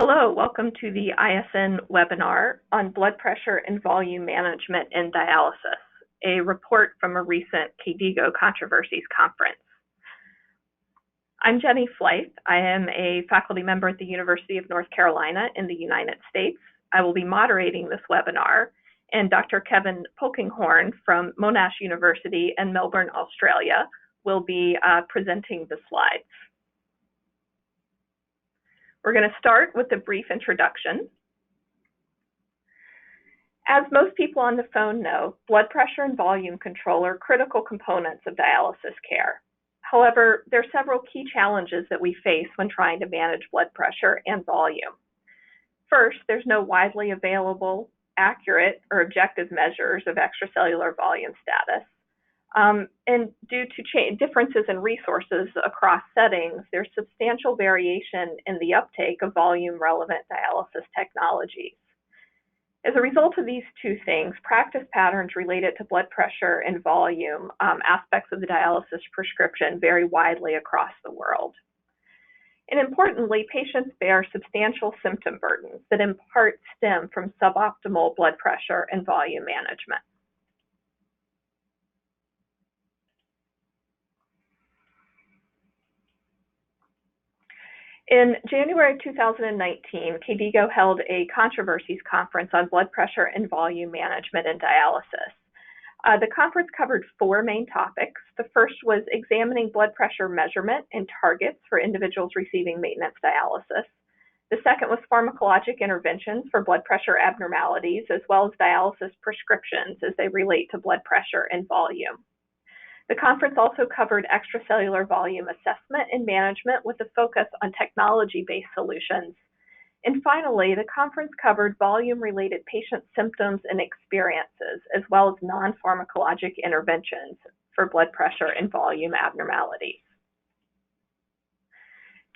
Hello, welcome to the ISN webinar on blood pressure and volume management in dialysis, a report from a recent KDIGO Controversies Conference. I'm Jenny Flythe. I am a faculty member at the University of North Carolina in the United States. I will be moderating this webinar, and Dr. Kevan Polkinghorne from Monash University in Melbourne, Australia, will be presenting the slides. We're going to start with a brief introduction. As most people on the phone know, blood pressure and volume control are critical components of dialysis care. However, there are several key challenges that we face when trying to manage blood pressure and volume. First, there's no widely available, accurate, or objective measures of extracellular volume status. And due to differences in resources across settings, there's substantial variation in the uptake of volume-relevant dialysis technologies. As a result of these two things, practice patterns related to blood pressure and volume aspects of the dialysis prescription vary widely across the world. And importantly, patients bear substantial symptom burdens that in part stem from suboptimal blood pressure and volume management. In January 2019, KDIGO held a controversies conference on blood pressure and volume management in dialysis. The conference covered four main topics. The first was examining blood pressure measurement and targets for individuals receiving maintenance dialysis. The second was pharmacologic interventions for blood pressure abnormalities, as well as dialysis prescriptions as they relate to blood pressure and volume. The conference also covered extracellular volume assessment and management with a focus on technology-based solutions. And finally, the conference covered volume-related patient symptoms and experiences, as well as non-pharmacologic interventions for blood pressure and volume abnormalities.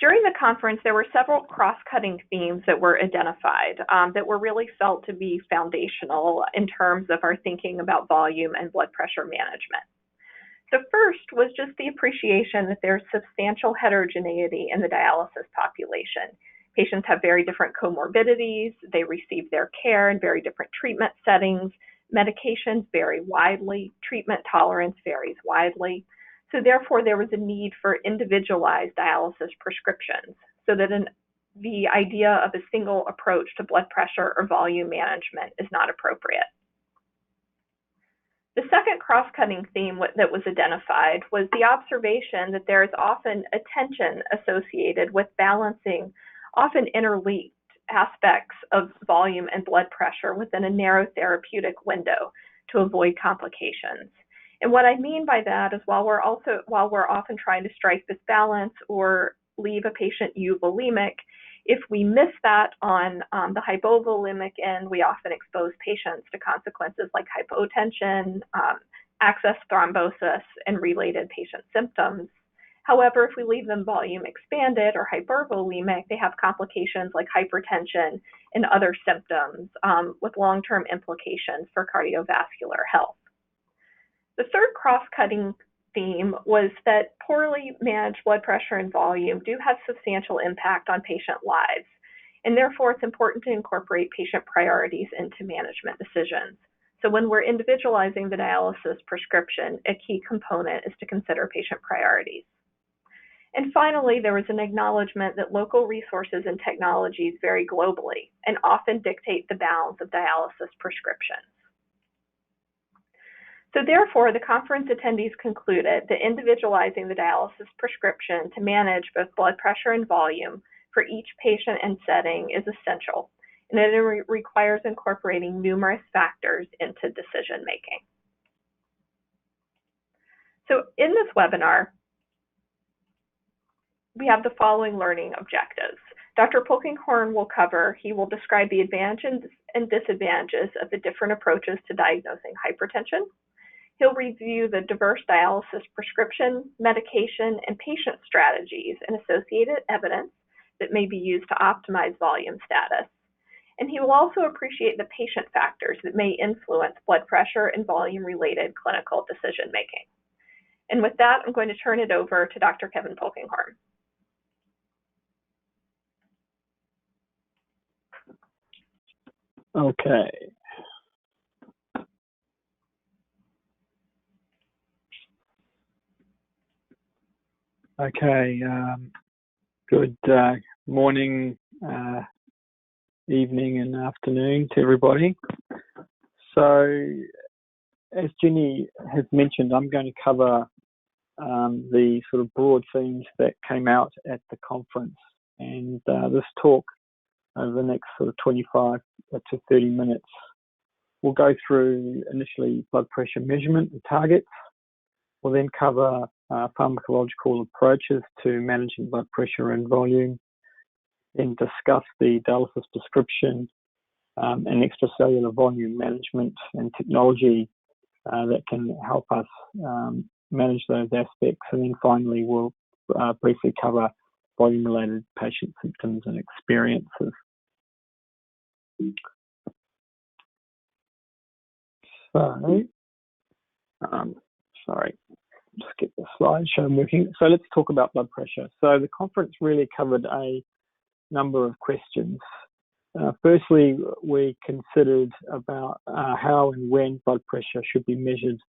During the conference, there were several cross-cutting themes that were identified that were really felt to be foundational in terms of our thinking about volume and blood pressure management. The first was just the appreciation that there's substantial heterogeneity in the dialysis population. Patients have very different comorbidities, they receive their care in very different treatment settings, medications vary widely, treatment tolerance varies widely. So therefore, there was a need for individualized dialysis prescriptions so that the idea of a single approach to blood pressure or volume management is not appropriate. The second cross-cutting theme that was identified was the observation that there is often a tension associated with balancing often interlinked aspects of volume and blood pressure within a narrow therapeutic window to avoid complications. And what I mean by that is while we're often trying to strike this balance or leave a patient euvolemic, if we miss that on the hypovolemic end, we often expose patients to consequences like hypotension, access thrombosis, and related patient symptoms. However, if we leave them volume expanded or hypervolemic, they have complications like hypertension and other symptoms with long-term implications for cardiovascular health. The third cross-cutting theme was that poorly managed blood pressure and volume do have substantial impact on patient lives, and therefore it's important to incorporate patient priorities into management decisions. So when we're individualizing the dialysis prescription, a key component is to consider patient priorities. And finally, there was an acknowledgement that local resources and technologies vary globally and often dictate the bounds of dialysis prescriptions. So therefore, the conference attendees concluded that individualizing the dialysis prescription to manage both blood pressure and volume for each patient and setting is essential, and that it requires incorporating numerous factors into decision-making. So in this webinar, we have the following learning objectives. Dr. Polkinghorne he will describe the advantages and disadvantages of the different approaches to diagnosing hypertension. He'll review the diverse dialysis prescription, medication, and patient strategies and associated evidence that may be used to optimize volume status. And he will also appreciate the patient factors that may influence blood pressure and volume-related clinical decision-making. And with that, I'm going to turn it over to Dr. Kevan Polkinghorne. Okay. Okay. Good morning, evening, and afternoon to everybody. So, as Jenny has mentioned, I'm going to cover the sort of broad themes that came out at the conference, and this talk over the next sort of 25 to 30 minutes we'll go through initially blood pressure measurement and targets. We'll then cover pharmacological approaches to managing blood pressure and volume, then discuss the Delphis Description and extracellular volume management and technology that can help us manage those aspects, and then finally we'll briefly cover volume-related patient symptoms and experiences. So, sorry, just get the slideshow working. So let's talk about blood pressure. So the conference really covered a number of questions. Firstly, we considered about how and when blood pressure should be measured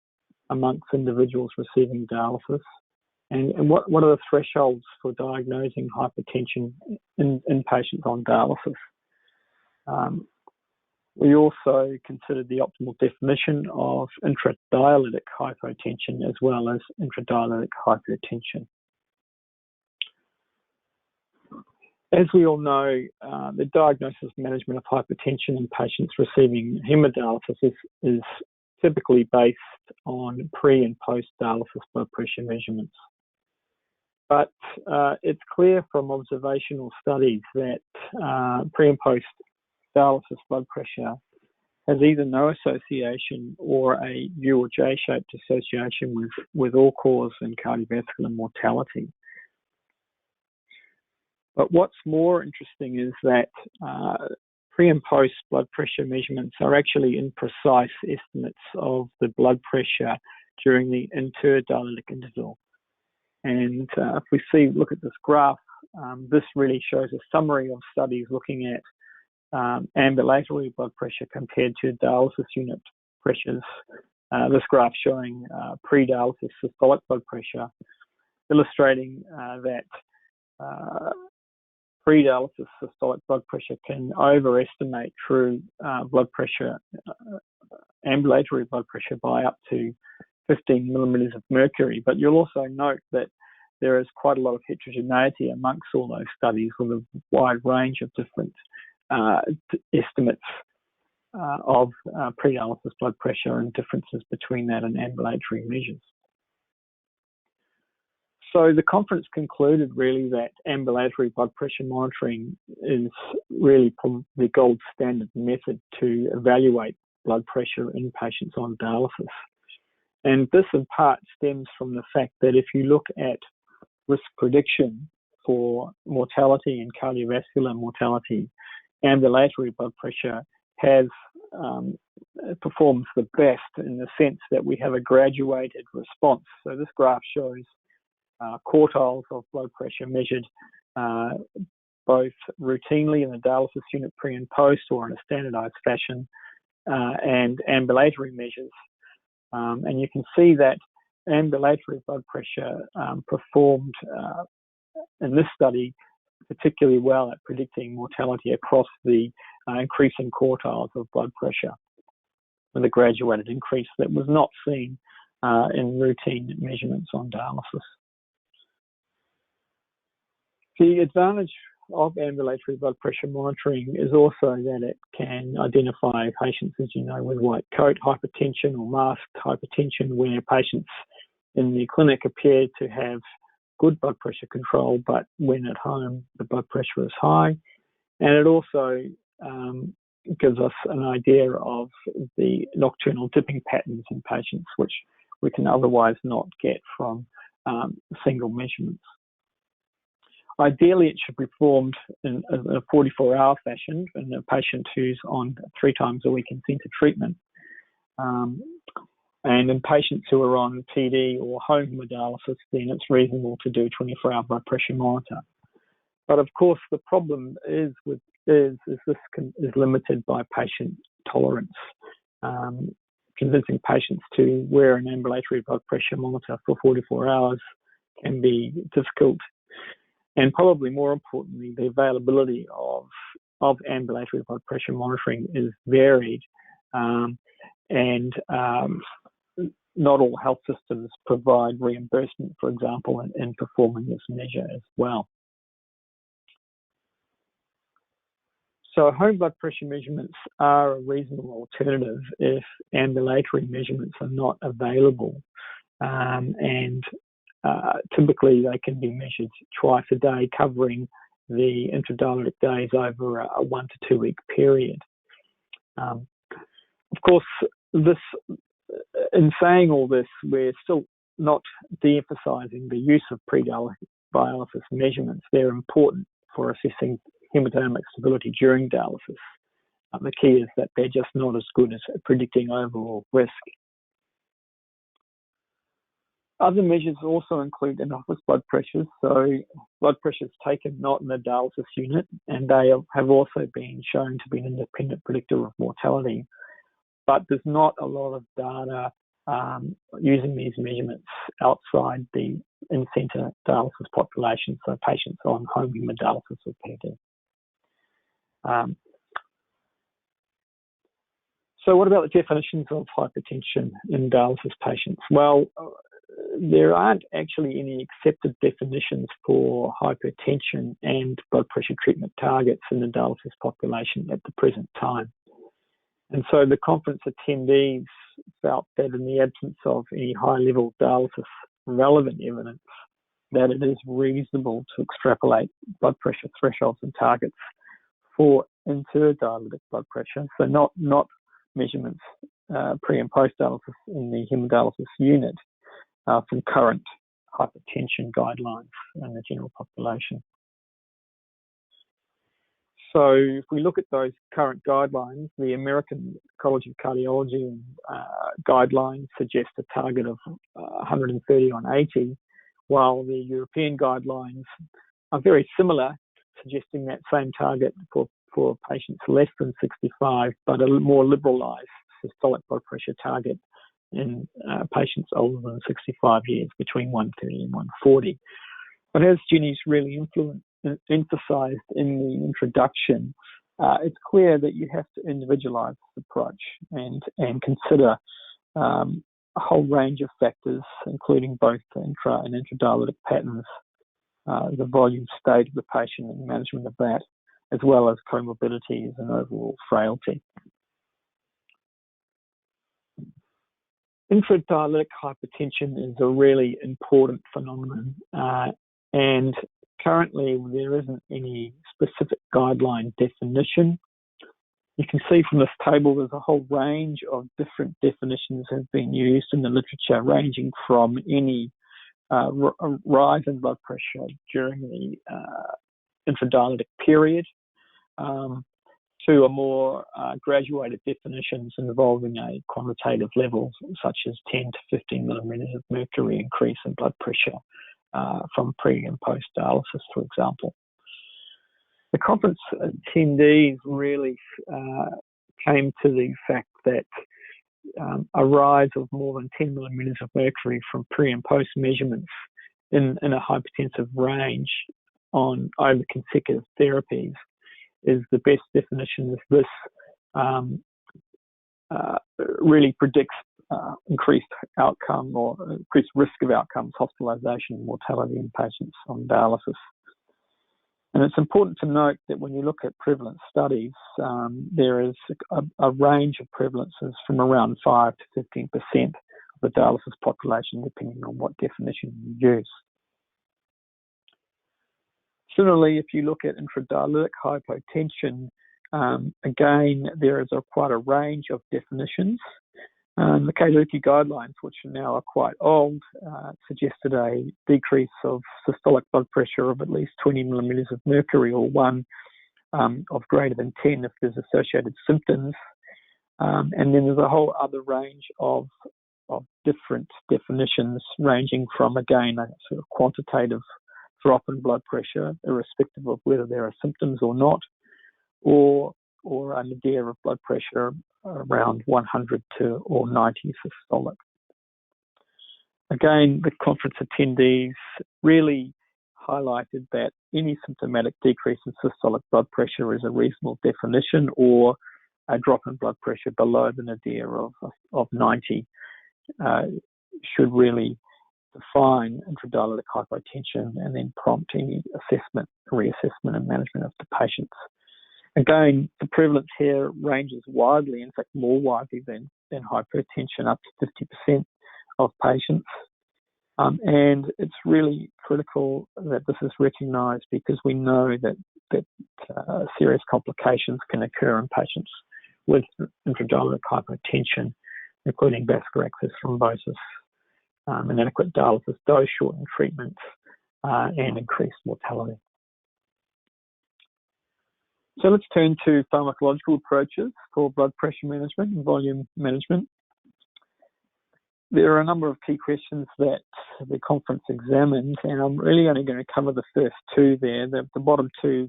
amongst individuals receiving dialysis, and what are the thresholds for diagnosing hypertension in patients on dialysis. We also considered the optimal definition of intradialytic hypotension as well as intradialytic hypertension. As we all know, the diagnosis management of hypertension in patients receiving hemodialysis is typically based on pre- and post-dialysis blood pressure measurements. But it's clear from observational studies that pre- and post-dialysis blood pressure has either no association or a U or J-shaped association with all-cause and cardiovascular mortality. But what's more interesting is that pre- and post blood pressure measurements are actually imprecise estimates of the blood pressure during the interdialytic interval. And if we look at this graph, this really shows a summary of studies looking at ambulatory blood pressure compared to dialysis unit pressures. This graph showing pre-dialysis systolic blood pressure, illustrating that pre-dialysis systolic blood pressure can overestimate true blood pressure, ambulatory blood pressure by up to 15 millimeters of mercury. But you'll also note that there is quite a lot of heterogeneity amongst all those studies, with a wide range of different estimates of pre-dialysis blood pressure and differences between that and ambulatory measures. So the conference concluded really that ambulatory blood pressure monitoring is really the gold standard method to evaluate blood pressure in patients on dialysis. And this in part stems from the fact that if you look at risk prediction for mortality and cardiovascular mortality, ambulatory blood pressure performs the best in the sense that we have a graduated response. So this graph shows quartiles of blood pressure measured both routinely in the dialysis unit pre and post, or in a standardized fashion, and ambulatory measures. And you can see that ambulatory blood pressure performed in this study particularly well at predicting mortality across the increasing quartiles of blood pressure, with a graduated increase that was not seen in routine measurements on dialysis. The advantage of ambulatory blood pressure monitoring is also that it can identify patients, as you know, with white coat hypertension or masked hypertension, where patients in the clinic appear to have good blood pressure control, but when at home the blood pressure is high. And it also gives us an idea of the nocturnal dipping patterns in patients, which we can otherwise not get from single measurements. Ideally, it should be performed in a 44-hour fashion in a patient who's on 3 times a week intensive treatment. And in patients who are on TD or home hemodialysis, then it's reasonable to do a 24-hour blood pressure monitor. But of course, the problem is with is this is limited by patient tolerance. Convincing patients to wear an ambulatory blood pressure monitor for 44 hours can be difficult. And probably more importantly, the availability of ambulatory blood pressure monitoring is varied, and not all health systems provide reimbursement, for example, in performing this measure as well. So home blood pressure measurements are a reasonable alternative if ambulatory measurements are not available, and typically they can be measured twice a day, covering the intradialytic days over a 1 to 2 week period. Of course, in saying all this, we're still not de-emphasising the use of pre-dialysis measurements. They're important for assessing hemodynamic stability during dialysis. The key is that they're just not as good as predicting overall risk. Other measures also include in-office blood pressures, so blood pressures taken not in the dialysis unit, and they have also been shown to be an independent predictor of mortality. But there's not a lot of data using these measurements outside the in-centre dialysis population, so patients on home hemodialysis or PD. So what about the definitions of hypertension in dialysis patients? Well, there aren't actually any accepted definitions for hypertension and blood pressure treatment targets in the dialysis population at the present time. And so the conference attendees felt that in the absence of any high-level dialysis relevant evidence, that it is reasonable to extrapolate blood pressure thresholds and targets for interdialytic blood pressure, so not measurements pre and post dialysis in the hemodialysis unit, from current hypertension guidelines in the general population. So if we look at those current guidelines, the American College of Cardiology guidelines suggest a target of 130 on 80, while the European guidelines are very similar, suggesting that same target for patients less than 65, but a more liberalised systolic blood pressure target in patients older than 65 years, between 130 and 140. But as Jenny's really emphasised in the introduction, it's clear that you have to individualise this approach and consider a whole range of factors, including both intra and intradialytic patterns, the volume state of the patient and management of that, as well as comorbidities and overall frailty. Intradialytic hypertension is a really important phenomenon, and currently there isn't any specific guideline definition. You can see from this table there's a whole range of different definitions have been used in the literature, ranging from any rise in blood pressure during the intradialytic period to a more graduated definitions involving a quantitative level, such as 10 to 15 millimeters of mercury increase in blood pressure from pre and post dialysis, for example. The conference attendees really came to the fact that a rise of more than 10 millimeters of mercury from pre and post measurements in a hypertensive range over consecutive therapies is the best definition, as this really predicts increased outcome or increased risk of outcomes, hospitalisation and mortality in patients on dialysis. And it's important to note that when you look at prevalence studies, there is a range of prevalences from around 5 to 15% of the dialysis population, depending on what definition you use. Similarly, if you look at intradialytic hypotension, again, there is quite a range of definitions. The KDIGO guidelines, which now are quite old, suggested a decrease of systolic blood pressure of at least 20 millimeters of mercury, or 1 of greater than 10 if there's associated symptoms. And then there's a whole other range of different definitions, ranging from, again, a sort of quantitative drop in blood pressure, irrespective of whether there are symptoms or not, or a nadir of blood pressure around 100 or 90 systolic. Again, the conference attendees really highlighted that any symptomatic decrease in systolic blood pressure is a reasonable definition, or a drop in blood pressure below the nadir of 90 should really define intradialytic hypotension and then prompt any assessment, reassessment and management of the patients. Again, the prevalence here ranges widely, in fact more widely than hypertension, up to 50% of patients. And it's really critical that this is recognised, because we know that serious complications can occur in patients with intradialytic hypotension, including vascular access thrombosis, inadequate dialysis dose, shortened treatments, and increased mortality. So let's turn to pharmacological approaches for blood pressure management and volume management. There are a number of key questions that the conference examined, and I'm really only going to cover the first two there. The bottom two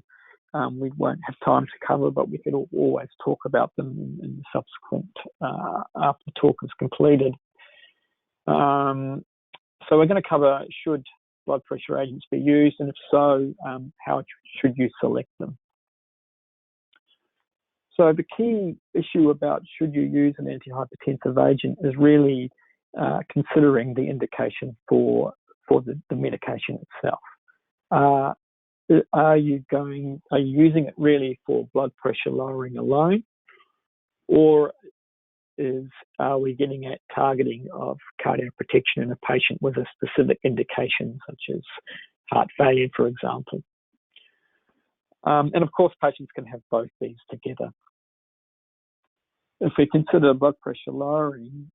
we won't have time to cover, but we can always talk about them in the subsequent, after the talk is completed. So we're going to cover, should blood pressure agents be used, and if so, how should you select them? So the key issue about should you use an antihypertensive agent is really considering the indication for the medication itself. Are you using it really for blood pressure lowering alone, or are we getting at targeting of cardiac protection in a patient with a specific indication, such as heart failure, for example? And of course, patients can have both these together. If we consider blood pressure lowering,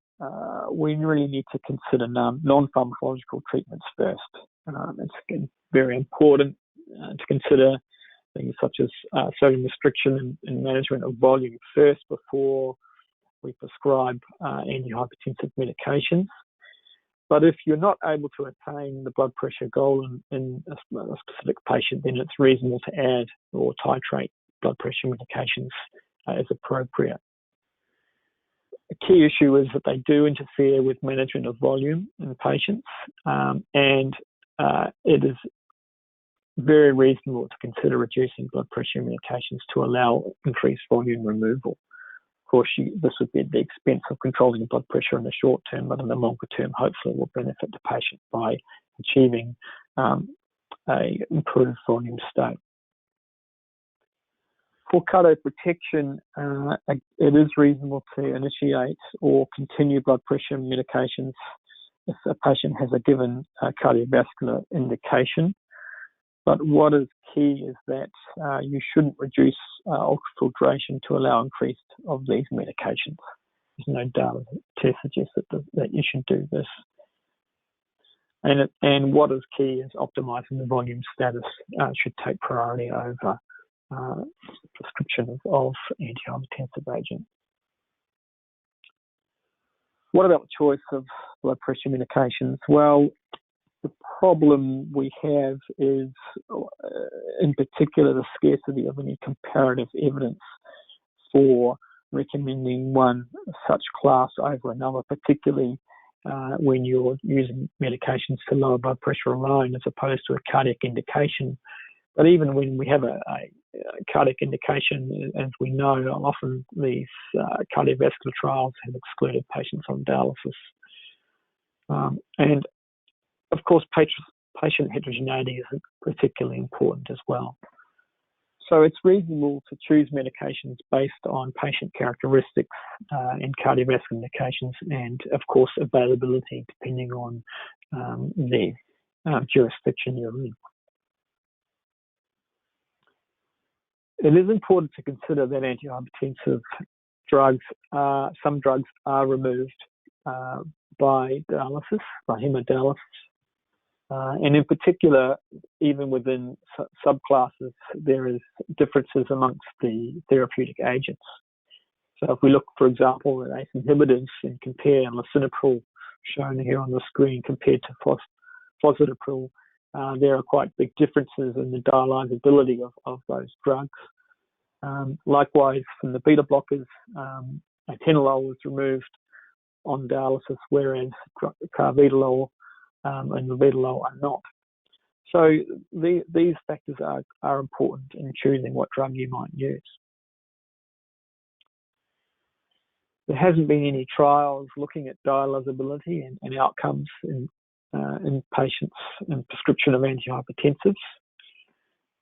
we really need to consider non-pharmacological treatments first. It's again very important to consider things such as sodium restriction and management of volume first before we prescribe antihypertensive medications. But if you're not able to attain the blood pressure goal in a specific patient, then it's reasonable to add or titrate blood pressure medications as appropriate. A key issue is that they do interfere with management of volume in patients, and it is very reasonable to consider reducing blood pressure medications to allow increased volume removal. Of course, this would be at the expense of controlling the blood pressure in the short term, but in the longer term, hopefully will benefit the patient by achieving a improved volume state. For cardiac protection, it is reasonable to initiate or continue blood pressure medications if a patient has a given cardiovascular indication. But what is key is that you shouldn't reduce ultrafiltration to allow increase of these medications. There's no data to suggest that you should do this. And what is key is optimizing the volume status should take priority over prescription of antihypertensive agents. What about the choice of blood pressure medications? Well, the problem we have is, in particular, the scarcity of any comparative evidence for recommending one such class over another, particularly when you're using medications to lower blood pressure alone as opposed to a cardiac indication. But even when we have a cardiac indication, as we know, often these cardiovascular trials have excluded patients on dialysis. And of course, patient heterogeneity is particularly important as well. So it's reasonable to choose medications based on patient characteristics and cardiovascular indications, and of course availability depending on the jurisdiction you're in. It is important to consider that antihypertensive drugs, some drugs are removed by dialysis, by hemodialysis. And in particular, even within subclasses, there is differences amongst the therapeutic agents. So if we look, for example, at ACE inhibitors and compare lisinopril, shown here on the screen, compared to, there are quite big differences in the dialyzability of those drugs. Likewise, from the beta blockers, atenolol was removed on dialysis, whereas carvedilol and labetalol are not. So these factors are important in choosing what drug you might use. There hasn't been any trials looking at dialysability and outcomes in patients and prescription of antihypertensives,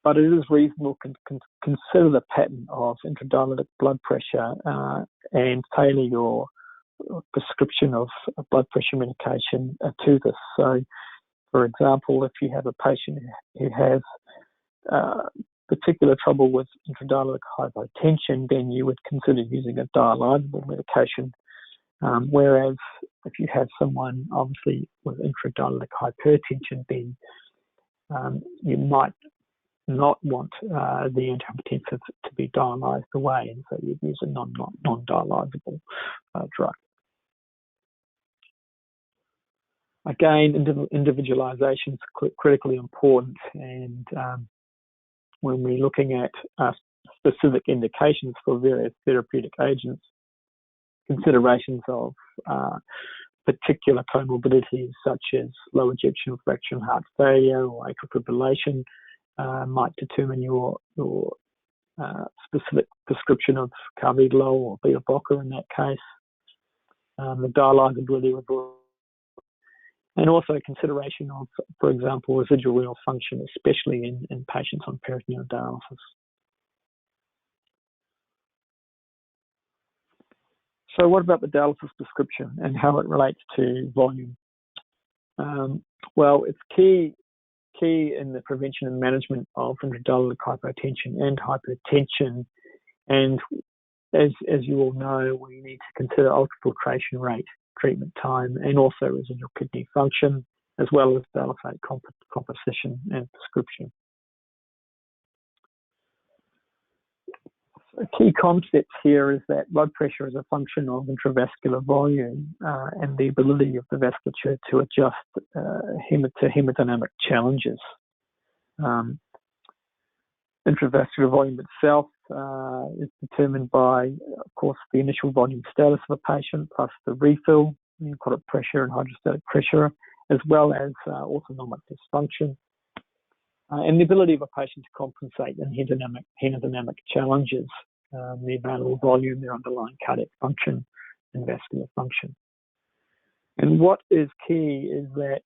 but it is reasonable to consider the pattern of intradialytic blood pressure and tailor your prescription of blood pressure medication to this. So, for example, if you have a patient who has particular trouble with intradialytic hypotension, then you would consider using a dialysable medication. Whereas if you have someone obviously with intradialytic hypertension, then you might not want the antihypertensive to be dialysed away, and so you'd use a non-dialysable drug. Again, individualization is critically important, and when we're looking at specific indications for various therapeutic agents, considerations of particular comorbidities such as low ejection fraction heart failure or atrial fibrillation might determine your specific prescription of carvedilol or beta blocker in that case. The dialysability of, and also consideration of, for example, residual renal function, especially in patients on peritoneal dialysis. So what about the dialysis prescription and how it relates to volume? Well, it's key in the prevention and management of intradialytic hypotension and hypertension. And as you all know, we need to consider ultrafiltration rate, treatment time, and also residual kidney function, as well as dialysate composition and prescription. A key concept here is that blood pressure is a function of intravascular volume and the ability of the vasculature to adjust to hemodynamic challenges. Intravascular volume itself is determined by, of course, the initial volume status of a patient, plus the refill, metabolic pressure and hydrostatic pressure, as well as autonomic dysfunction. And the ability of a patient to compensate in hemodynamic challenges, the available volume, their underlying cardiac function, and vascular function. And what is key is that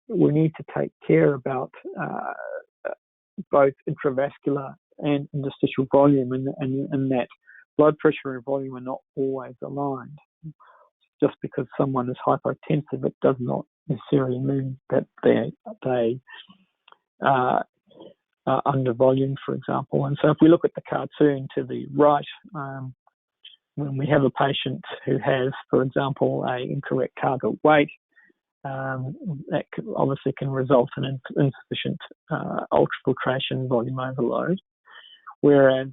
we need to take care about both intravascular and interstitial volume, and that blood pressure and volume are not always aligned. Just because someone is hypotensive, it does not necessarily mean that they under volume, for example. And so if we look at the cartoon to the right, when we have a patient who has, for example, an incorrect target weight, that obviously can result in insufficient ultrafiltration volume overload, whereas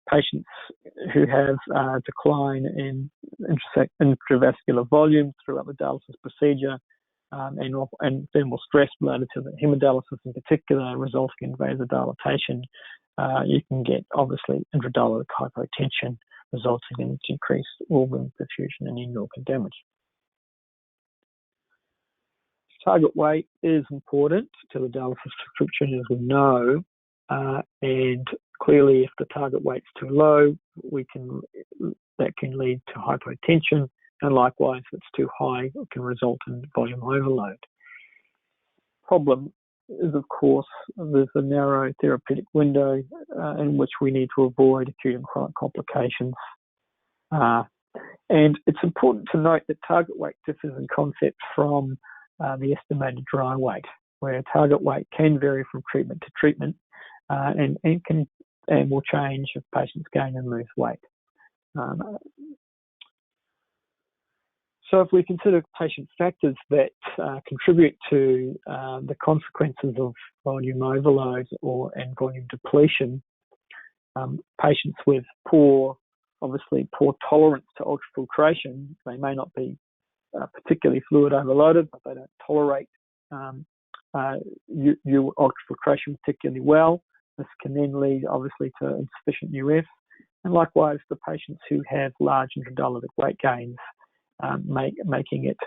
patients who have a decline in intravascular volume throughout the dialysis procedure and thermal stress related to the hemodialysis in particular, resulting in vasodilatation, you can get obviously intradialytic hypotension, resulting in decreased organ perfusion and end organ damage. Target weight is important to the dialysis prescription, as we know, and clearly if the target weight's too low, that can lead to hypotension, and likewise if it's too high, it can result in volume overload. Problem is, of course, there's a narrow therapeutic window in which we need to avoid acute and chronic complications. And it's important to note that target weight differs in concept from the estimated dry weight, where target weight can vary from treatment to treatment and will change if patients gain and lose weight. So if we consider patient factors that contribute to the consequences of volume overload and volume depletion, patients with poor tolerance to ultrafiltration, they may not be particularly fluid overloaded, but they don't tolerate ultrafiltration particularly well. This can then lead, obviously, to insufficient UF, and likewise, the patients who have large intradialytic weight gains, making it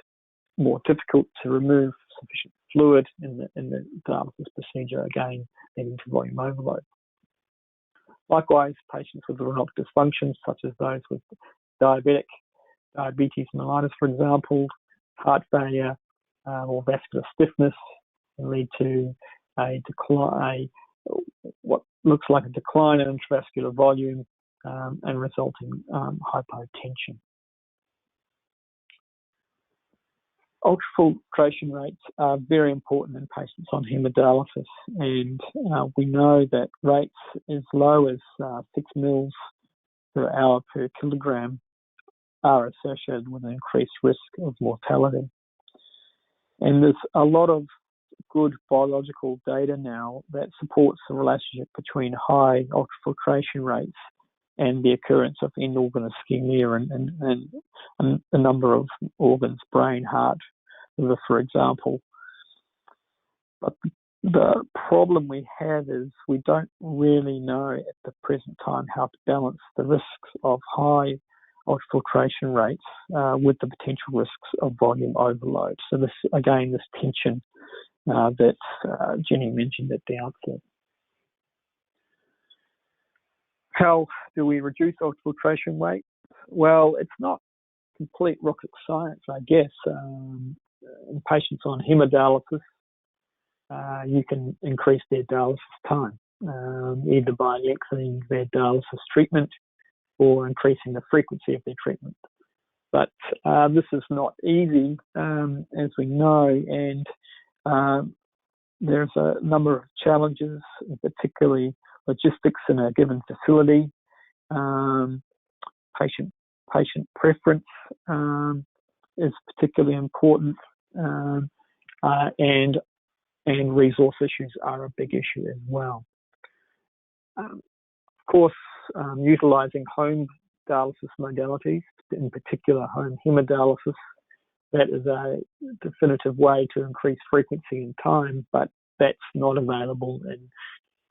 more difficult to remove sufficient fluid in the dialysis procedure, again leading to volume overload. Likewise, patients with renal dysfunction, such as those with diabetes mellitus, for example, heart failure, or vascular stiffness, can lead to what looks like a decline in intravascular volume and resulting hypotension. Ultrafiltration rates are very important in patients on hemodialysis, and we know that rates as low as 6 mils per hour per kilogram are associated with an increased risk of mortality. And there's a lot of good biological data now that supports the relationship between high ultrafiltration rates and the occurrence of end-organ ischemia and a number of organs, brain, heart, liver, for example. But the problem we have is we don't really know at the present time how to balance the risks of high ultrafiltration rates with the potential risks of volume overload. So this, again, this tension that Jenny mentioned at the outset. How do we reduce ultrafiltration rate? Well, it's not complete rocket science, I guess. In patients on hemodialysis, you can increase their dialysis time, either by lengthening their dialysis treatment or increasing the frequency of their treatment. But this is not easy, as we know, and there's a number of challenges, particularly logistics in a given facility, patient preference is particularly important, and resource issues are a big issue as well. Of course, utilising home dialysis modalities, in particular home hemodialysis, that is a definitive way to increase frequency and time, but that's not available in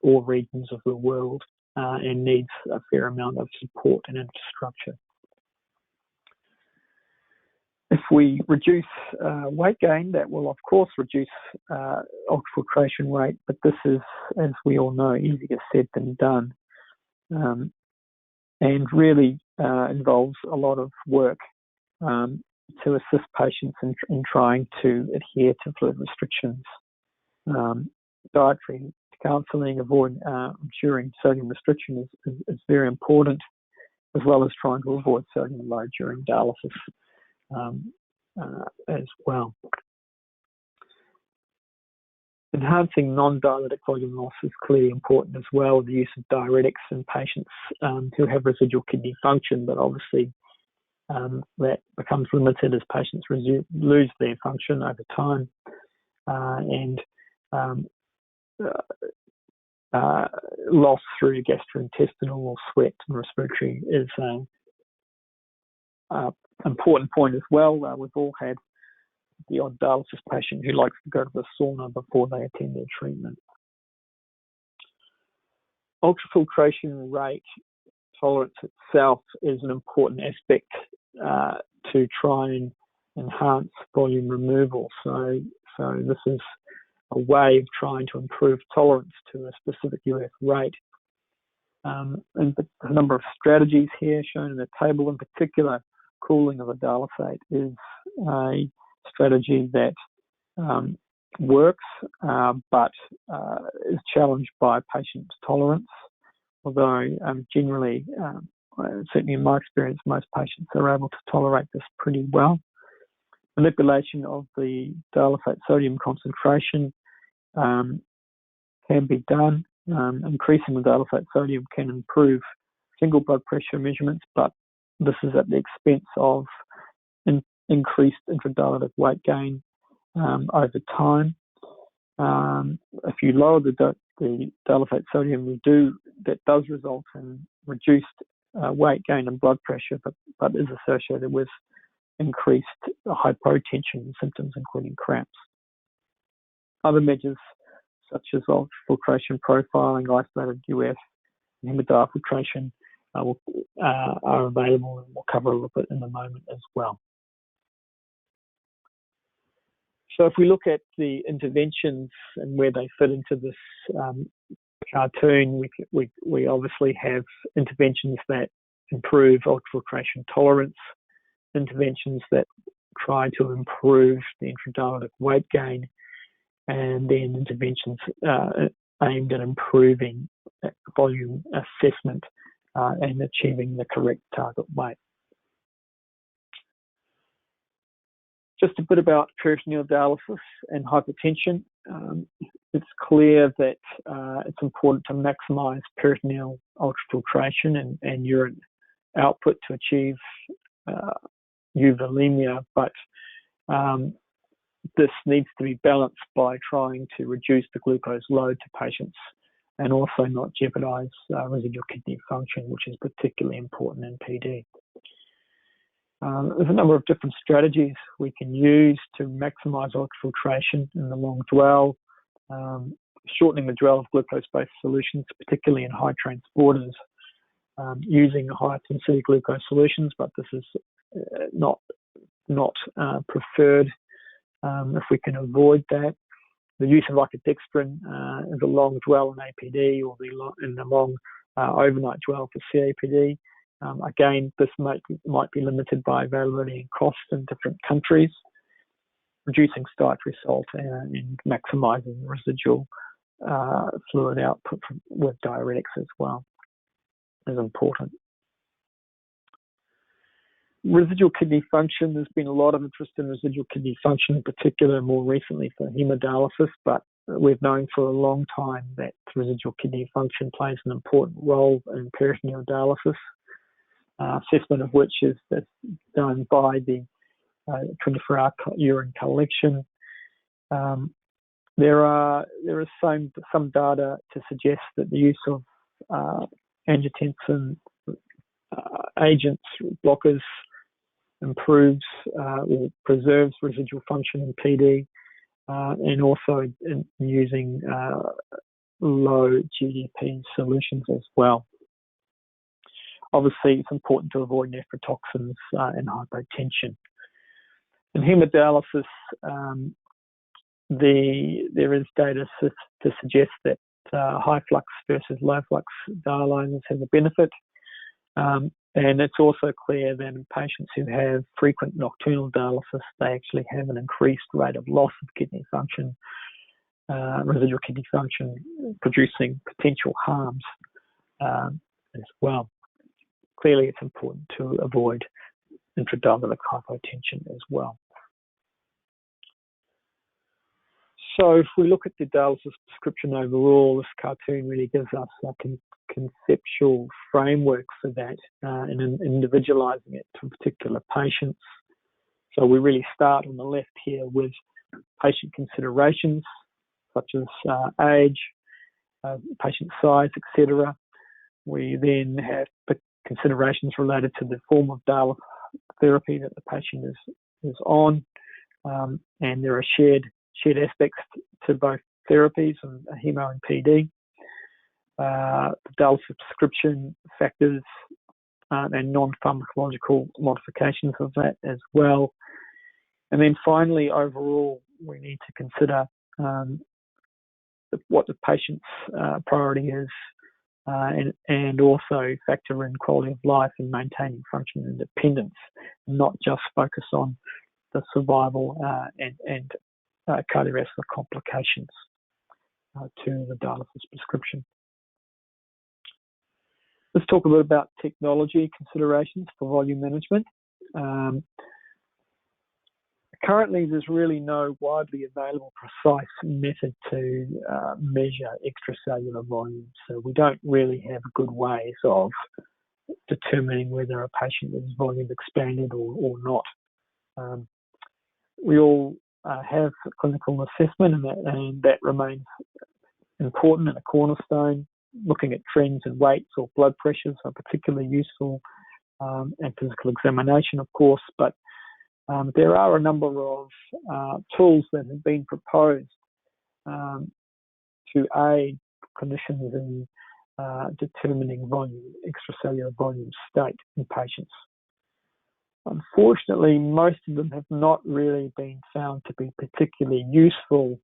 all regions of the world and needs a fair amount of support and infrastructure. If we reduce weight gain, that will of course reduce ultrafiltration rate, but this is, as we all know, easier said than done, and really involves a lot of work to assist patients in trying to adhere to fluid restrictions. Dietary counselling, ensuring sodium restriction is very important, as well as trying to avoid sodium load during dialysis as well. Enhancing non-dialytic volume loss is clearly important as well, the use of diuretics in patients who have residual kidney function, but obviously that becomes limited as patients lose their function over time, and loss through gastrointestinal or sweat and respiratory is an important point as well. We've all had the odd dialysis patient who likes to go to the sauna before they attend their treatment. Ultrafiltration rate tolerance itself is an important aspect to try and enhance volume removal. So this is a way of trying to improve tolerance to a specific UF rate. And a number of strategies here shown in the table, in particular, cooling of a dialysate is a strategy that works, but is challenged by patients' tolerance, although generally, certainly in my experience, most patients are able to tolerate this pretty well. Manipulation of the dialysate sodium concentration can be done. Increasing the dialysate sodium can improve single blood pressure measurements, but this is at the expense of increased intradialytic weight gain over time. If you lower the dialysate sodium, that does result in reduced weight gain and blood pressure, but is associated with increased hypotension symptoms, including cramps. Other measures such as ultrafiltration profiling, isolated UF, and hemodiafiltration are available, and we'll cover a little bit in a moment as well. So if we look at the interventions and where they fit into this cartoon, we obviously have interventions that improve ultrafiltration tolerance, interventions that try to improve the intradialytic weight gain, and then interventions aimed at improving volume assessment and achieving the correct target weight. Just a bit about peritoneal dialysis and hypertension. It's clear that it's important to maximise peritoneal ultrafiltration and urine output to achieve euvolemia, but this needs to be balanced by trying to reduce the glucose load to patients and also not jeopardise residual kidney function, which is particularly important in PD. There's a number of different strategies we can use to maximise ultrafiltration in the long dwell, shortening the dwell of glucose-based solutions, particularly in high transporters, using high intensity glucose solutions, but this is not preferred if we can avoid that. The use of icodextrin in the long dwell in APD or in the long overnight dwell for CAPD. Again, this might be limited by availability and cost in different countries. Reducing dietary salt and maximising residual fluid output with diuretics as well is important. Residual kidney function, there's been a lot of interest in residual kidney function, in particular more recently for hemodialysis, but we've known for a long time that residual kidney function plays an important role in peritoneal dialysis, assessment of which is done by the 24-hour urine collection. There is some data to suggest that the use of angiotensin agents, blockers, improves or preserves residual function in PD, and also in using low GDP solutions as well. Obviously, it's important to avoid nephrotoxins and hypotension. In hemodialysis, there is data to suggest that high flux versus low flux dialyzers have a benefit. And it's also clear that in patients who have frequent nocturnal dialysis, they actually have an increased rate of loss of kidney function, residual kidney function, producing potential harms as well. Clearly, it's important to avoid intradialytic hypotension as well. So if we look at the dialysis prescription overall, this cartoon really gives us a conceptual framework for that and individualizing it to particular patients. So we really start on the left here with patient considerations such as age, patient size, etc. We then have considerations related to the form of dialysis therapy that the patient is on, and there are shared aspects to both therapies and hemo and PD. The dialysis prescription factors and non-pharmacological modifications of that as well. And then finally, overall, we need to consider what the patient's priority is and also factor in quality of life and maintaining function and independence, not just focus on the survival and cardiovascular complications to the dialysis prescription. Let's talk a bit about technology considerations for volume management. Currently, there's really no widely available precise method to measure extracellular volume, so we don't really have good ways of determining whether a patient is volume expanded or not. We all have clinical assessment, and that remains important and a cornerstone. Looking at trends in weights or blood pressures are particularly useful, and physical examination, of course, but there are a number of tools that have been proposed to aid clinicians in determining extracellular volume state in patients. Unfortunately, most of them have not really been found to be particularly useful,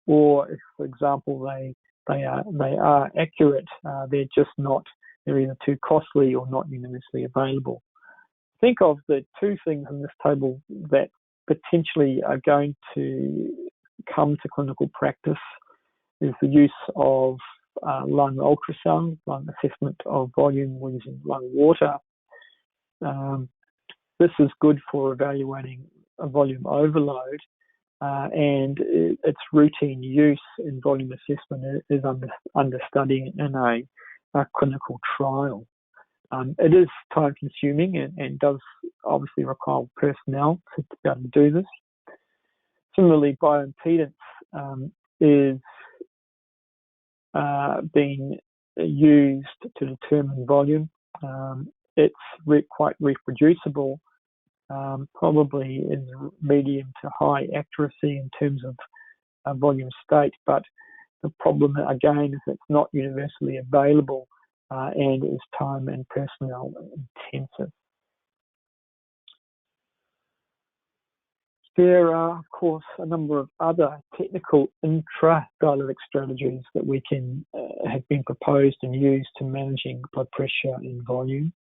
or if, for example, they are accurate, they're either too costly or not universally available. Think of the two things in this table that potentially are going to come to clinical practice is the use of lung ultrasound, lung assessment of volume using lung water. This is good for evaluating a volume overload, and its routine use in volume assessment is under study in a clinical trial. It is time consuming and does obviously require personnel to be able to do this. Similarly, bioimpedance is being used to determine volume. It's quite reproducible, probably in medium to high accuracy in terms of volume state, but the problem again is it's not universally available and is time and personnel intensive. There are, of course, a number of other technical intra-dialytic strategies that have been proposed and used to managing blood pressure and volume.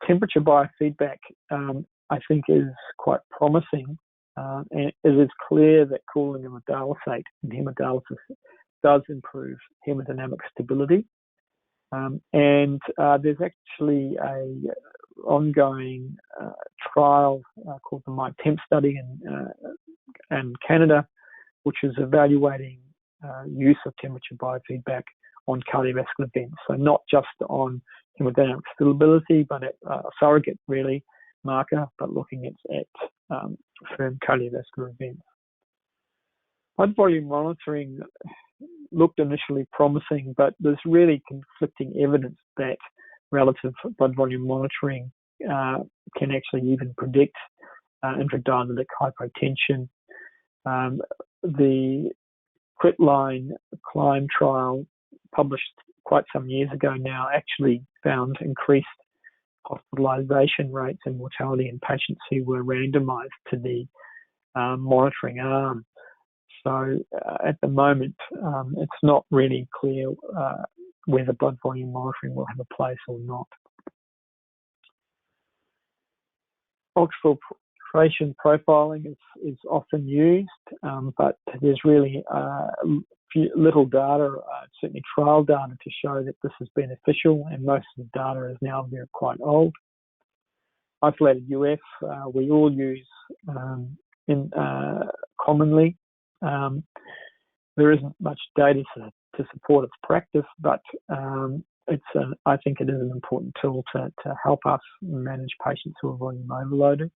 Temperature biofeedback, I think, is quite promising, and it is clear that cooling of a dialysate in hemodialysis does improve hemodynamic stability. And there's actually a ongoing trial called the MyTemp study in Canada, which is evaluating use of temperature biofeedback on cardiovascular events. So not just on hemodynamic stability, but a surrogate really marker, but looking at firm cardiovascular events. Blood volume monitoring looked initially promising, but there's really conflicting evidence that relative blood volume monitoring can actually even predict intradialytic hypotension. The Quitline Climb trial, published quite some years ago now, actually found increased hospitalization rates and mortality in patients who were randomized to the monitoring arm. So at the moment, it's not really clear whether blood volume monitoring will have a place or not. Ultrafiltration profiling is often used, but there's really little data, certainly trial data, to show that this is beneficial, and most of the data is now quite old. Isolated UF, we all use commonly. There isn't much data to support its practice, but I think it is an important tool to help us manage patients who are volume overloaded.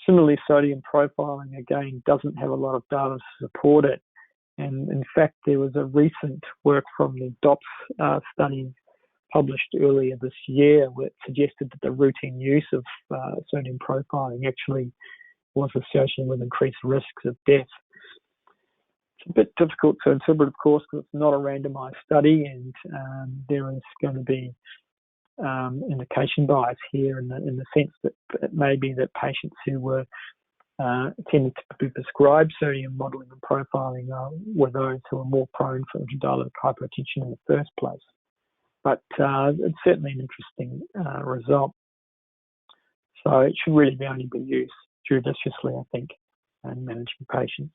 Similarly, sodium profiling, again, doesn't have a lot of data to support it. And in fact, there was a recent work from the DOPS study published earlier this year that suggested that the routine use of sodium profiling actually was associated with increased risks of death. It's a bit difficult to interpret, of course, because it's not a randomized study, and there is going to be indication bias here in the sense that it may be that patients who were tended to be prescribed sodium modelling and profiling were those who were more prone for intradialytic hypotension in the first place. But it's certainly an interesting result. So it should really only be used judiciously, I think, in managing patients.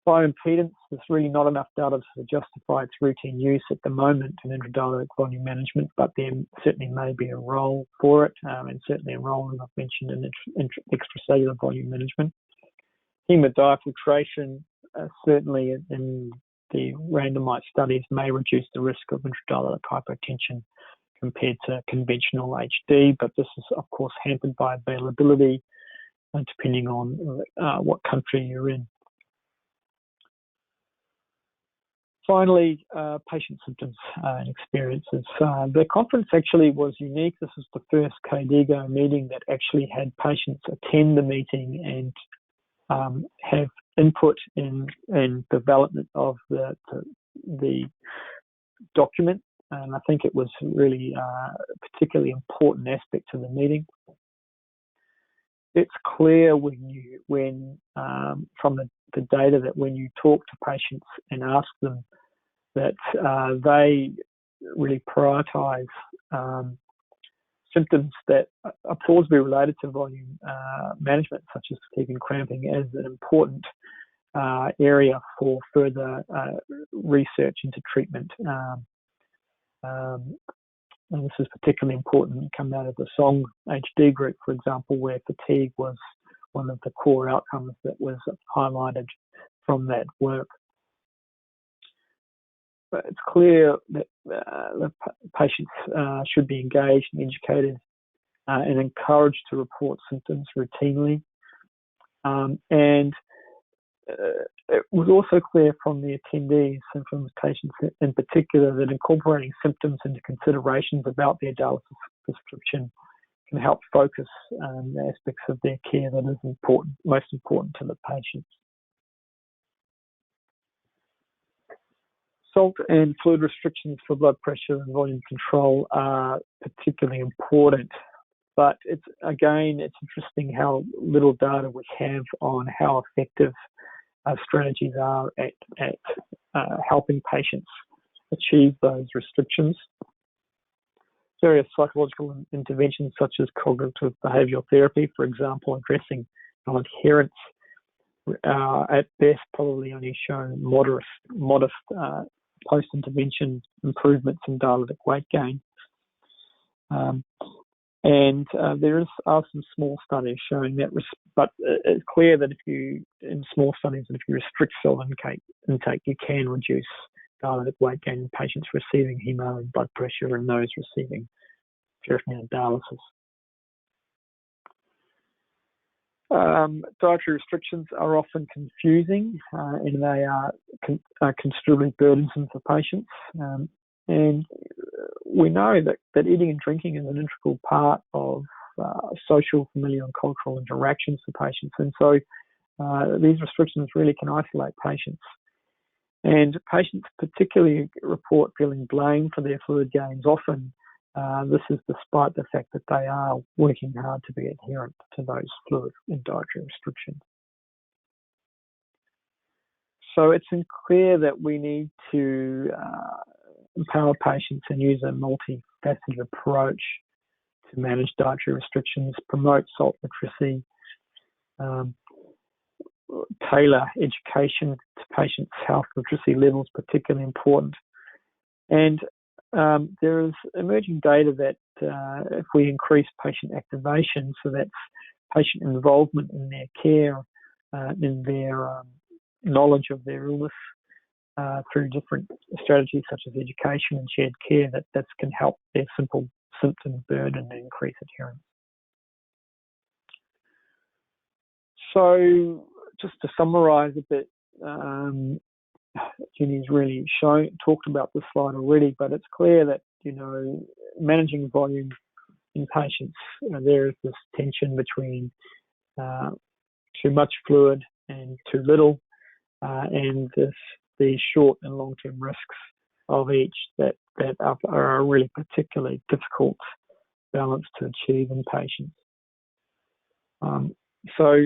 Bioimpedance, there's really not enough data to justify its routine use at the moment in intradialytic volume management, but there certainly may be a role for it, and certainly a role, as I've mentioned, in extracellular volume management. Hemodiafiltration, certainly in the randomized studies, may reduce the risk of intradialytic hypotension compared to conventional HD, but this is, of course, hampered by availability, depending on what country you're in. Finally, patient symptoms and experiences. The conference actually was unique. This was the first KDIGO meeting that actually had patients attend the meeting and have input in development of the document, and I think it was really a particularly important aspect to the meeting. It's clear from the data that when you talk to patients and ask them that they really prioritise symptoms that are plausibly related to volume management, such as fatigue and cramping, as an important area for further research into treatment. And this is particularly important coming out of the SONG HD group, for example, where fatigue was one of the core outcomes that was highlighted from that work. But it's clear that the patients should be engaged and educated and encouraged to report symptoms routinely. And it was also clear from the attendees and from the patients in particular that incorporating symptoms into considerations about their dialysis prescription can help focus the aspects of their care that is most important to the patients. Salt and fluid restrictions for blood pressure and volume control are particularly important, but it's interesting how little data we have on how effective strategies are at helping patients achieve those restrictions. Various psychological interventions such as cognitive behavioural therapy, for example, addressing non-adherence, at best probably only shown modest post-intervention improvements in dialytic weight gain. And there are some small studies showing that, but it's clear that if you restrict cell intake, you can reduce dialytic weight gain in patients receiving hemo and blood pressure and those receiving peritoneal dialysis. Dietary restrictions are often confusing and they are considerably burdensome for patients. And we know that eating and drinking is an integral part of social, familial and cultural interactions for patients. And so these restrictions really can isolate patients. And patients particularly report feeling blamed for their fluid gains. Often this is despite the fact that they are working hard to be adherent to those fluid and dietary restrictions. So it's clear that we need to empower patients and use a multifaceted approach to manage dietary restrictions, promote salt literacy, tailor education to patients' health literacy levels, particularly important. And there is emerging data that if we increase patient activation, so that's patient involvement in their care, in their knowledge of their illness, through different strategies such as education and shared care, that can help their simple symptom burden and increase adherence. So just to summarise a bit, Jenny's really talked about this slide already, but it's clear that, managing volume in patients, there is this tension between too much fluid and too little, and the short and long-term risks of each that are a really particularly difficult balance to achieve in patients. So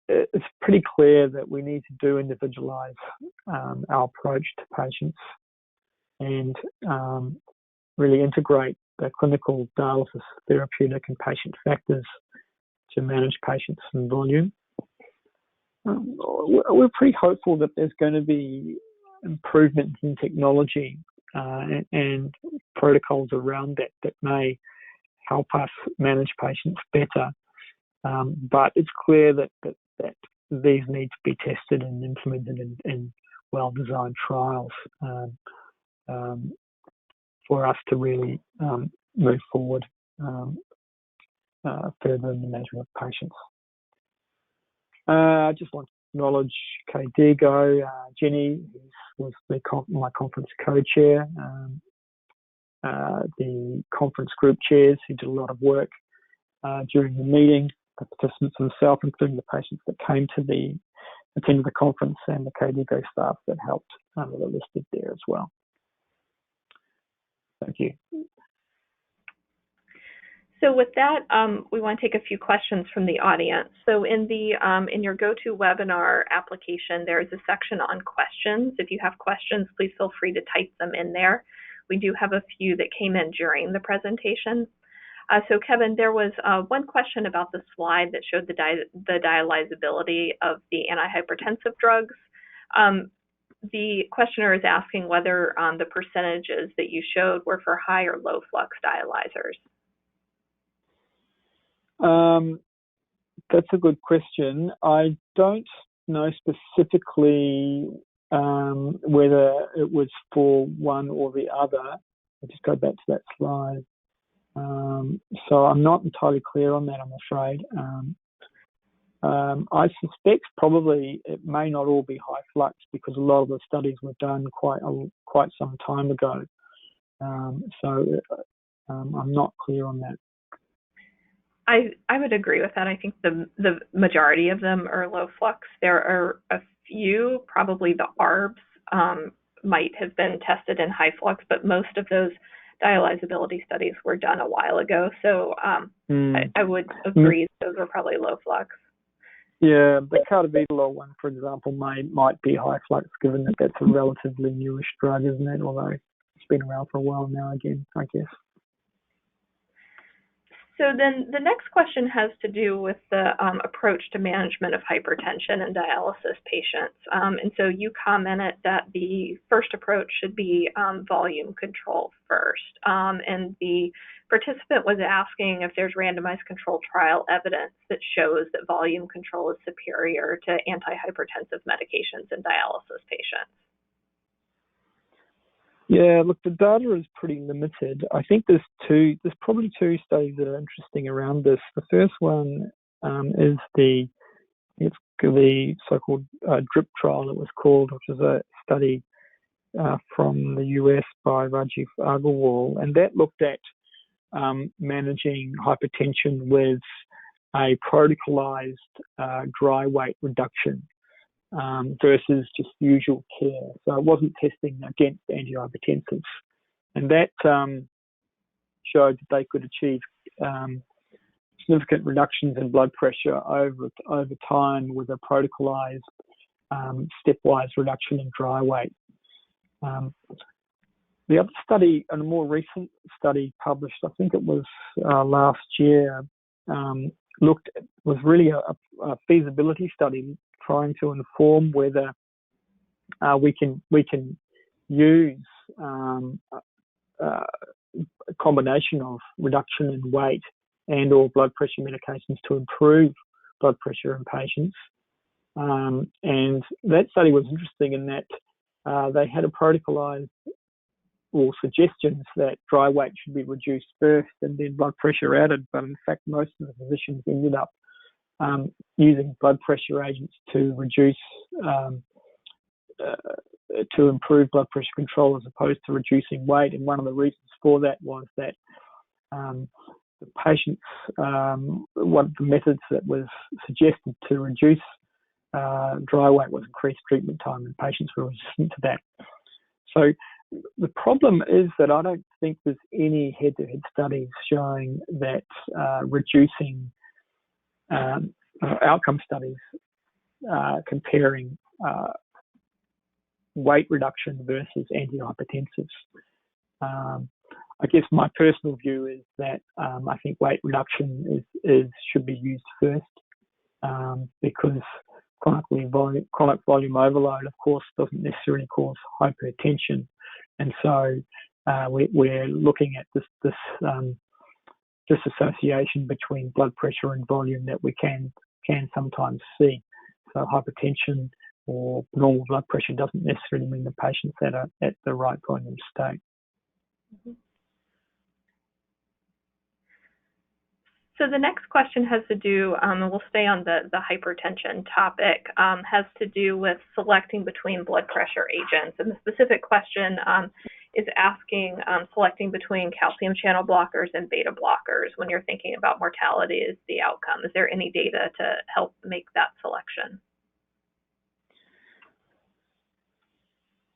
it's pretty clear that we need to do individualise our approach to patients and really integrate the clinical dialysis therapeutic and patient factors to manage patients and volume. We're pretty hopeful that there's going to be improvements in technology and protocols around that may help us manage patients better. But it's clear that these need to be tested and implemented in well-designed trials for us to really move forward further in the management of patients. I just want to acknowledge KDIGO, Jenny, who was my conference co-chair, the conference group chairs who did a lot of work during the meeting, the participants themselves, including the patients that came to the attended the conference, and the KDIGO staff that helped that are listed there as well. Thank you. So with that, we want to take a few questions from the audience. So in your GoToWebinar application, there is a section on questions. If you have questions, please feel free to type them in there. We do have a few that came in during the presentation. So Kevan, there was one question about the slide that showed the dialyzability of the antihypertensive drugs. The questioner is asking whether the percentages that you showed were for high or low flux dialyzers. That's a good question. I don't know specifically whether it was for one or the other. I'll just go back to that slide. So I'm not entirely clear on that, I'm afraid. I suspect probably it may not all be high flux because a lot of the studies were done quite some time ago. So I'm not clear on that. I would agree with that. I think the majority of them are low flux. There are a few, probably the ARBs might have been tested in high flux, but most of those dialyzability studies were done a while ago. So I would agree those were probably low flux. Yeah, the cardavitalol one, for example, might be high flux, given that that's a relatively newish drug, isn't it? Although it's been around for a while now again, I guess. So then the next question has to do with the approach to management of hypertension in dialysis patients. And so you commented that the first approach should be volume control first. And the participant was asking if there's randomized controlled trial evidence that shows that volume control is superior to antihypertensive medications in dialysis patients. Yeah, look, the data is pretty limited. I think there's probably two studies that are interesting around this. The first one is the so-called DRIP trial, it was called, which is a study from the US by Rajiv Agarwal, and that looked at managing hypertension with a protocolized dry weight reduction. Versus just usual care. So it wasn't testing against antihypertensives. And that showed that they could achieve significant reductions in blood pressure over time with a protocolized stepwise reduction in dry weight. The other study, and a more recent study published, I think it was last year, was really a feasibility study trying to inform whether we can use a combination of reduction in weight and or blood pressure medications to improve blood pressure in patients. And that study was interesting in that they had a protocolized or suggestions that dry weight should be reduced first and then blood pressure added, but in fact most of the physicians ended up using blood pressure agents to reduce, to improve blood pressure control as opposed to reducing weight. And one of the reasons for that was that the patients, one of the methods that was suggested to reduce dry weight was increased treatment time, and patients were resistant to that. So the problem is that I don't think there's any head-to-head studies showing that reducing outcome studies comparing weight reduction versus antihypertensives. I guess my personal view is that I think weight reduction should be used first because chronic volume overload, of course, doesn't necessarily cause hypertension, and so we're looking at this disassociation between blood pressure and volume that we can sometimes see. So hypertension or normal blood pressure doesn't necessarily mean the patient's at the right volume state. Mm-hmm. So the next question has to do, and we'll stay on the hypertension topic, has to do with selecting between blood pressure agents. And the specific question is asking selecting between calcium channel blockers and beta blockers when you're thinking about mortality as the outcome. Is there any data to help make that selection?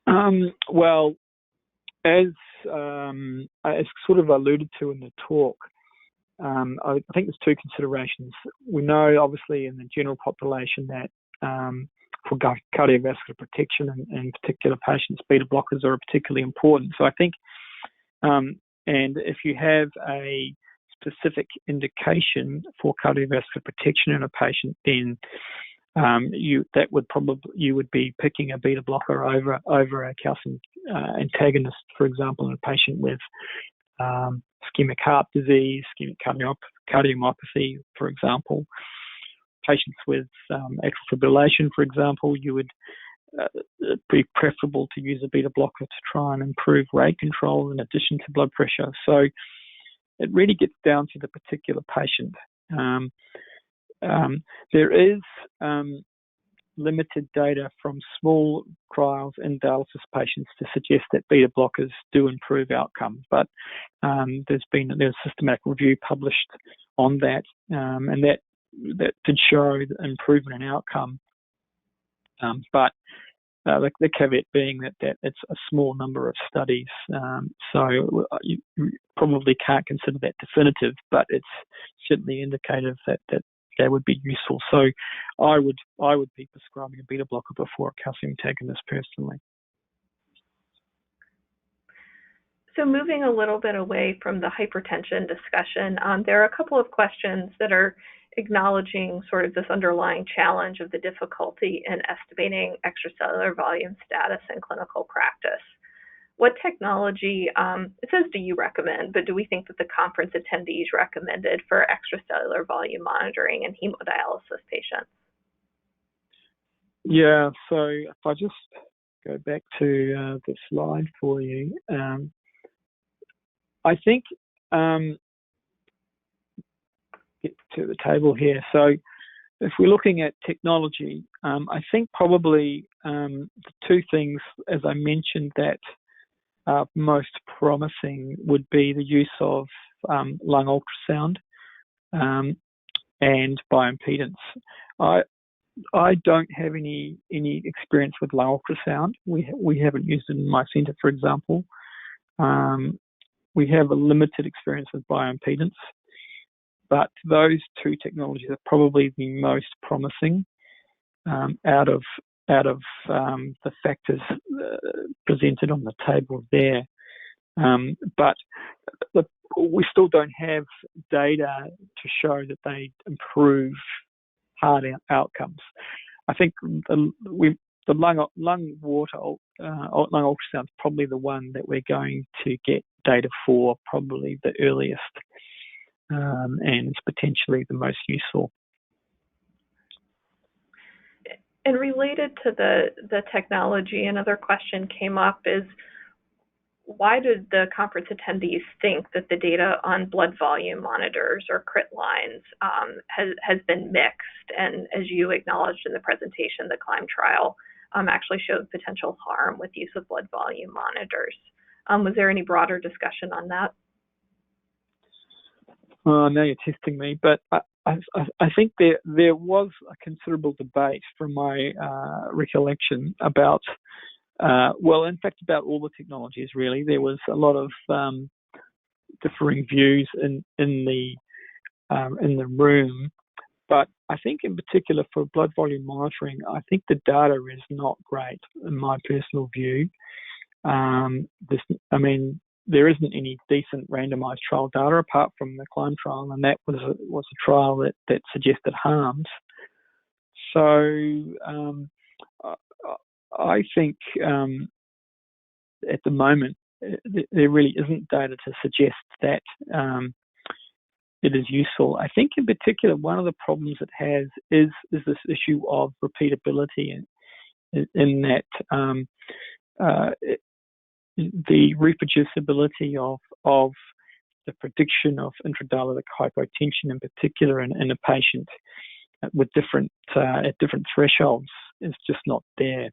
Well, as sort of alluded to in the talk, I think there's two considerations. We know, obviously, in the general population that for cardiovascular protection and particular patients, beta blockers are particularly important. So I think, and if you have a specific indication for cardiovascular protection in a patient, then you would be picking a beta blocker over a calcium antagonist, for example, in a patient with ischemic heart disease, ischemic cardiomyopathy, for example. Patients with atrial fibrillation, for example, you would be preferable to use a beta blocker to try and improve rate control in addition to blood pressure. So it really gets down to the particular patient. There is limited data from small trials in dialysis patients to suggest that beta blockers do improve outcome, but there's systematic review published on that, and that did show improvement in outcome. But the caveat being that it's a small number of studies, so you probably can't consider that definitive, but it's certainly indicative that would be useful. So I would be prescribing a beta blocker before a calcium antagonist personally. So moving a little bit away from the hypertension discussion, there are a couple of questions that are acknowledging sort of this underlying challenge of the difficulty in estimating extracellular volume status in clinical practice. What technology, it says, do you recommend, but do we think that the conference attendees recommended for extracellular volume monitoring in hemodialysis patients? Yeah, so if I just go back to the slide for you, I think get to the table here. So if we're looking at technology, I think probably the two things, as I mentioned, that most promising would be the use of lung ultrasound and bioimpedance. I don't have any experience with lung ultrasound. We haven't used it in my centre, for example. We have a limited experience with bioimpedance, but those two technologies are probably the most promising out of the factors presented on the table there. But we still don't have data to show that they improve hard outcomes. I think the lung ultrasound is probably the one that we're going to get data for probably the earliest, and it's potentially the most useful. And related to the technology, another question came up is, why did the conference attendees think that the data on blood volume monitors or crit lines has been mixed? And as you acknowledged in the presentation, the CLIMB trial actually showed potential harm with use of blood volume monitors. Was there any broader discussion on that? Now you're testing me, but I think there was a considerable debate from my recollection about, in fact, about all the technologies, really. There was a lot of differing views in the room, but I think in particular for blood volume monitoring, I think the data is not great in my personal view. There isn't any decent randomized trial data apart from the CLIMB trial, and that was a trial that suggested harms. So I think at the moment there really isn't data to suggest that it is useful. I think in particular one of the problems it has is this issue of repeatability, in that the reproducibility of the prediction of intradialytic hypotension in particular in a patient with different at different thresholds is just not there.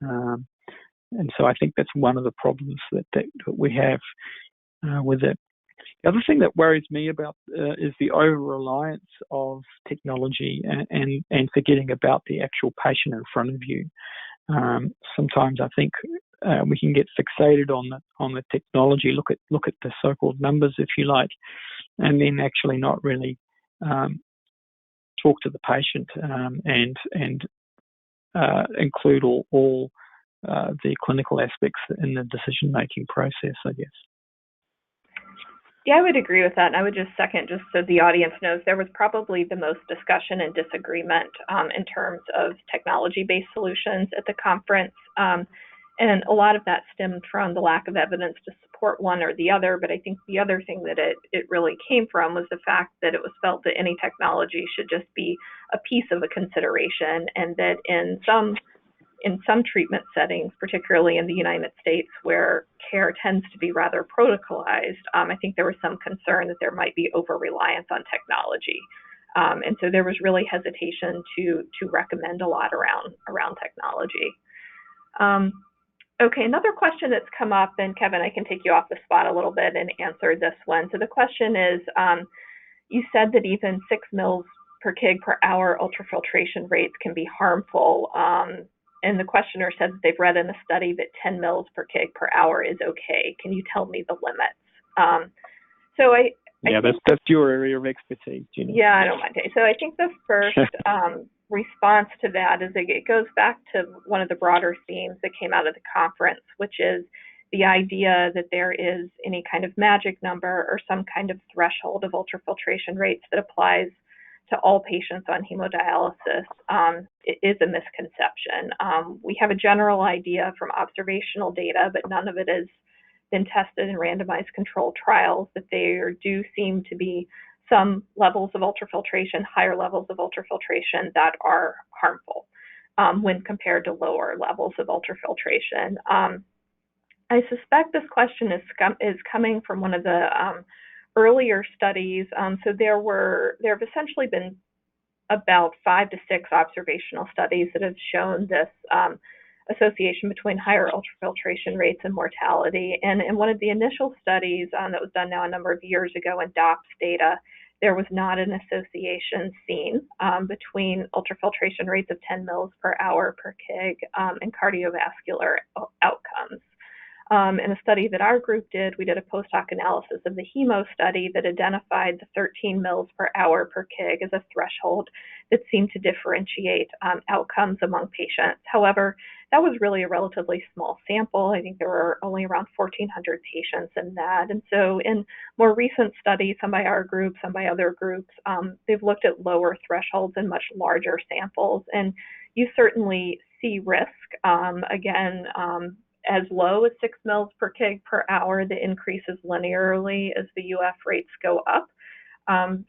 And so I think that's one of the problems that we have with it. The other thing that worries me about is the over-reliance of technology and forgetting about the actual patient in front of you. Sometimes I think we can get fixated on the technology, look at the so-called numbers, if you like, and then actually not really talk to the patient and include all the clinical aspects in the decision-making process, I guess. Yeah, I would agree with that. And I would just second, just so the audience knows, there was probably the most discussion and disagreement in terms of technology-based solutions at the conference. And a lot of that stemmed from the lack of evidence to support one or the other. But I think the other thing that it really came from was the fact that it was felt that any technology should just be a piece of a consideration, and that in some treatment settings, particularly in the United States, where care tends to be rather protocolized, I think there was some concern that there might be over-reliance on technology. And so there was really hesitation to recommend a lot around technology. Okay, another question that's come up, and Kevan, I can take you off the spot a little bit and answer this one. So the question is, you said that even 6 mils per kg per hour ultrafiltration rates can be harmful. And the questioner said that they've read in a study that 10 mils per kg per hour is okay. Can you tell me the limits? That's your area of expertise, Jenny. Yeah, I don't mind. So I think the first response to that is it goes back to one of the broader themes that came out of the conference, which is the idea that there is any kind of magic number or some kind of threshold of ultrafiltration rates that applies to all patients on hemodialysis. It is a misconception. We have a general idea from observational data, but none of it has been tested in randomized controlled trials, that there do seem to be some levels of ultrafiltration, higher levels of ultrafiltration, that are harmful when compared to lower levels of ultrafiltration. I suspect this question is coming from one of the earlier studies. So there have essentially been about 5 to 6 observational studies that have shown this association between higher ultrafiltration rates and mortality. And in one of the initial studies that was done now a number of years ago in DOPS data, there was not an association seen between ultrafiltration rates of 10 mils per hour per kg and cardiovascular outcomes. In a study that our group did, we did a post hoc analysis of the HEMO study that identified the 13 mils per hour per kg as a threshold that seemed to differentiate outcomes among patients. However, that was really a relatively small sample. I think there were only around 1,400 patients in that. And so in more recent studies, some by our group, some by other groups, they've looked at lower thresholds and much larger samples. And you certainly see risk, as low as 6 mils per kg per hour, that increases linearly as the UF rates go up.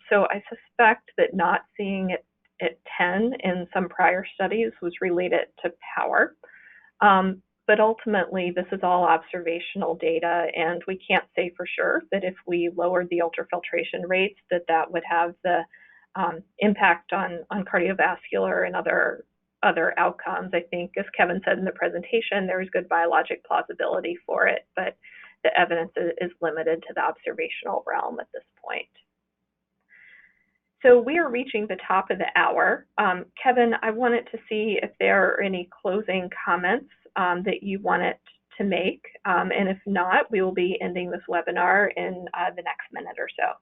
So I suspect that not seeing it at 10 in some prior studies was related to power. But ultimately, this is all observational data, and we can't say for sure that if we lowered the ultrafiltration rates, that would have the impact on cardiovascular and other outcomes. I think, as Kevan said in the presentation, there is good biologic plausibility for it, but the evidence is limited to the observational realm at this point. So we are reaching the top of the hour. Kevan, I wanted to see if there are any closing comments that you wanted to make, and if not, we will be ending this webinar in the next minute or so.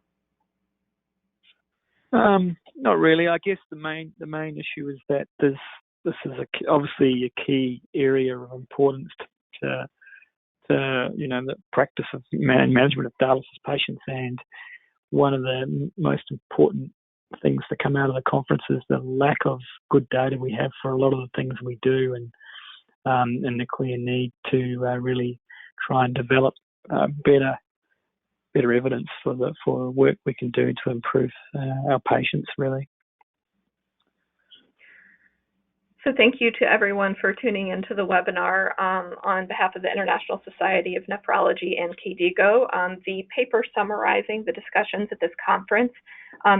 Not really. I guess the main issue is that this is obviously a key area of importance to the practice of management of dialysis patients, and one of the most important things that come out of the conference is the lack of good data we have for a lot of the things we do, and the clear need to really try and develop better evidence for work we can do to improve our patients, really. So thank you to everyone for tuning into the webinar on behalf of the International Society of Nephrology and KDIGO. The paper summarizing the discussions at this conference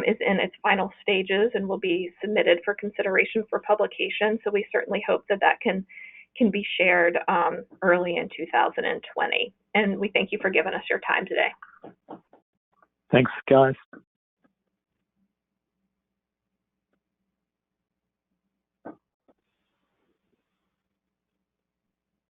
is in its final stages and will be submitted for consideration for publication. So we certainly hope that can be shared early in 2020. And we thank you for giving us your time today. Thanks, guys.